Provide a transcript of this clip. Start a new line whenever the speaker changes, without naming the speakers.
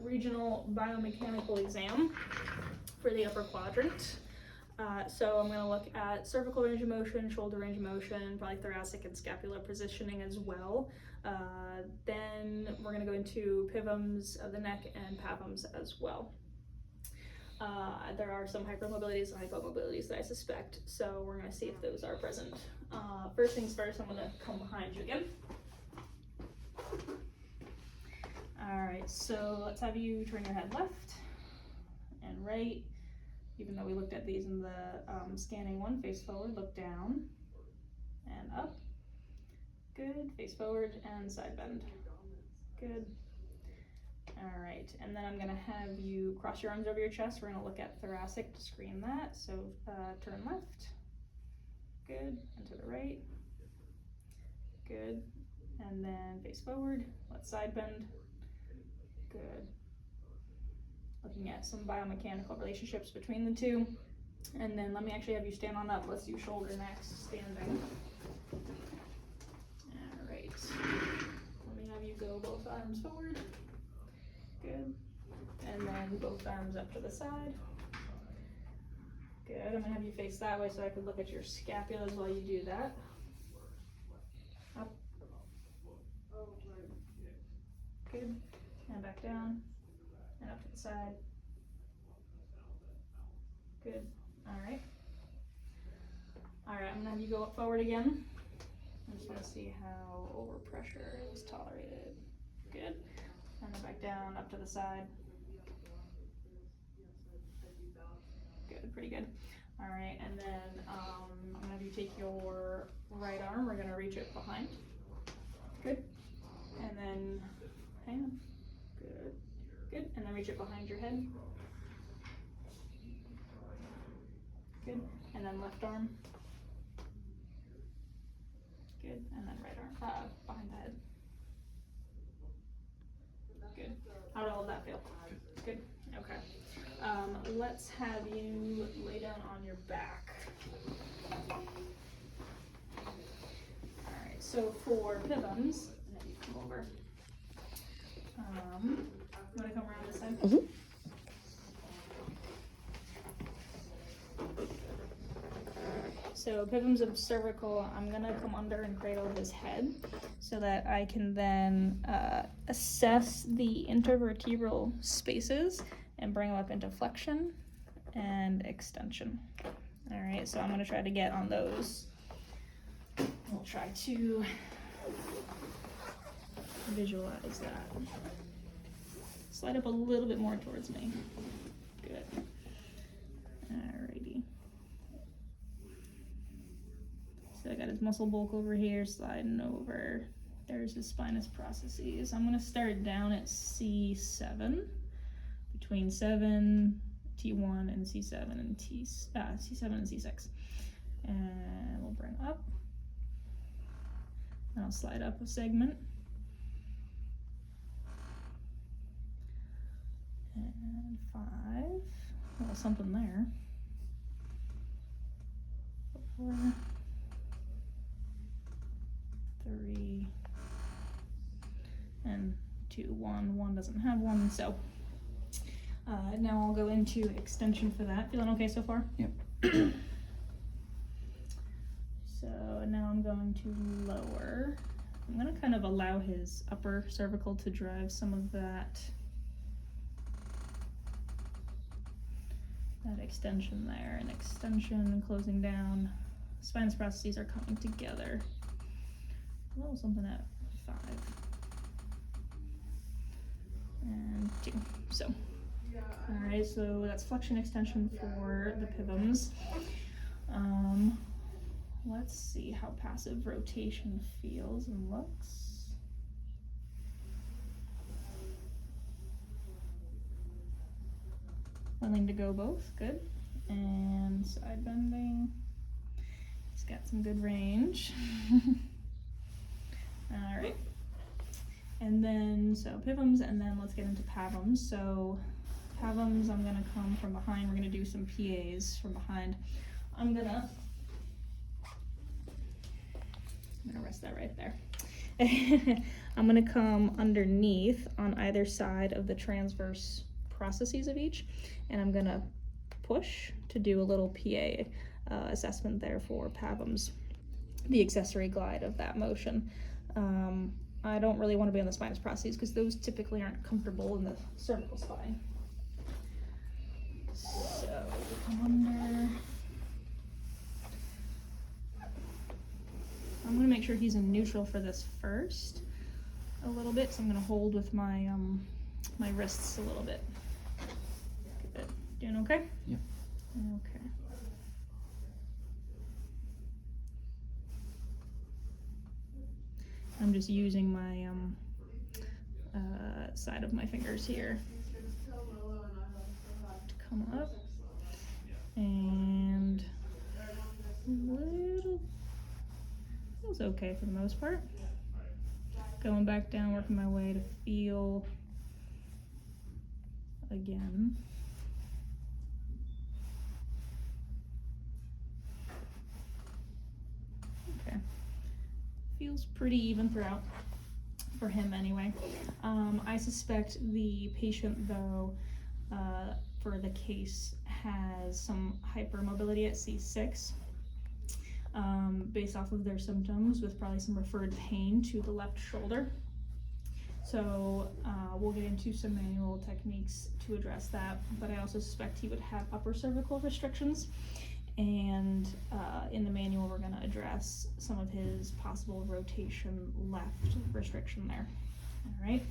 regional biomechanical exam for the upper quadrant. So I'm going to look at cervical range of motion, shoulder range of motion, probably thoracic and scapular positioning as well. Then we're going to go into pivums of the neck and pavums as well. There are some hypermobilities and hypomobilities that I suspect, so we're going to see if those are present. First things first, I'm going to come behind you again. Alright, so let's have you turn your head left and right. Even though we looked at these in the scanning one, face forward, look down and up. Good, face forward and side bend. Good. All right, and then I'm gonna have you cross your arms over your chest. We're gonna look at thoracic to screen that. So turn left, good, and to the right, good. And then face forward, let's side bend, good. Looking at some biomechanical relationships between the two. And then let me actually have you stand on up. Let's do shoulder next, standing. All right, let me have you go both arms forward. Good. And then both arms up to the side. Good. I'm gonna have you face that way so I can look at your scapulas while you do that. Up. Good. And back down. And up to the side. Good. Alright. Alright, I'm gonna have you go up forward again. I just wanna see how overpressure is tolerated. Good. And then back down, up to the side. Good, pretty good. Alright, and then I'm gonna have you take your right arm, we're gonna reach it behind. Good. And then, hang on. Good. Good, and then reach it behind your head. Good, and then left arm. Good, and then right arm, behind the head. Good. How did all of that feel? Good. Okay. Let's have you lay down on your back. Alright, so for pivums, and then you come over. You want to come around this side?
Mm-hmm.
So pivums of cervical, I'm gonna come under and cradle his head so that I can then assess the intervertebral spaces and bring them up into flexion and extension. All right, so I'm gonna try to get on those. We'll try to visualize that. Slide up a little bit more towards me. Good. Alrighty. So I got his muscle bulk over here, sliding over. There's his spinous processes. I'm gonna start down at C7, between 7, T1, and C7 and C7 and C6. And we'll bring up. And I'll slide up a segment. And 5. Well, something there. 4. 3. And 2, 1. 1 doesn't have 1, so now I'll go into extension for that. Feeling okay so far?
Yep.
So now I'm going to lower. I'm going to kind of allow his upper cervical to drive some of that extension there, and extension and closing down. Spinous processes are coming together. A little something at 5 and 2. So, all right, so that's flexion extension for the pivums. Let's see how passive rotation feels and looks. Willing to go both, good. And side bending. It's got some good range. All right. And then, so pivums, and then let's get into pavums. So pavums, I'm gonna come from behind. We're gonna do some PAs from behind. I'm gonna rest that right there. I'm gonna come underneath on either side of the transverse processes of each, and I'm gonna push to do a little PA assessment there for PAVMs, the accessory glide of that motion. I don't really want to be on the spinous processes because those typically aren't comfortable in the cervical spine. So come under. I'm going to make sure he's in neutral for this first a little bit, so I'm going to hold with my my wrists a little bit. Good. Doing okay?
Yep.
Okay. I'm just using my side of my fingers here to come up, and little feels okay for the most part. Going back down, working my way to feel again. Okay, feels pretty even throughout for him anyway. I suspect the patient though, for the case, has some hypermobility at C6. Based off of their symptoms, with probably some referred pain to the left shoulder. So we'll get into some manual techniques to address that, but I also suspect he would have upper cervical restrictions, and in the manual we're going to address some of his possible rotation left restriction there. All right.